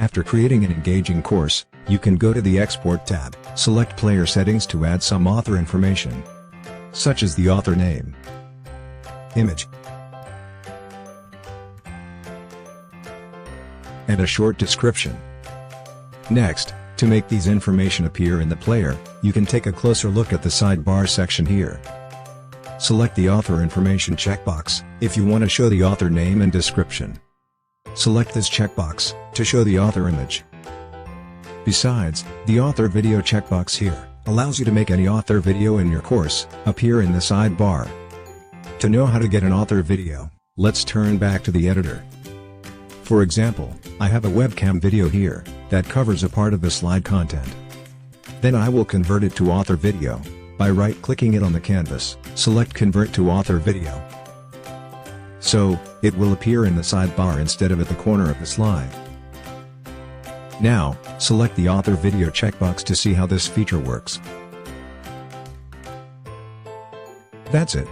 After creating an engaging course, you can go to the Export tab, select Player Settings to add some author information, such as the author name, image, and a short description. Next, to make these information appear in the player, you can take a closer look at the sidebar section here. Select the author information checkbox if you want to show the author name and description. Select this checkbox to show the author image. Besides, the author video checkbox here allows you to make any author video in your course appear in the sidebar. To know how to get an author video, let's turn back to the editor. For example, I have a webcam video here that covers a part of the slide content. Then I will convert it to author video by right-clicking it on the canvas, select Convert to Author Video. So, it will appear in the sidebar instead of at the corner of the slide. Now, select the Author Video checkbox to see how this feature works. That's it.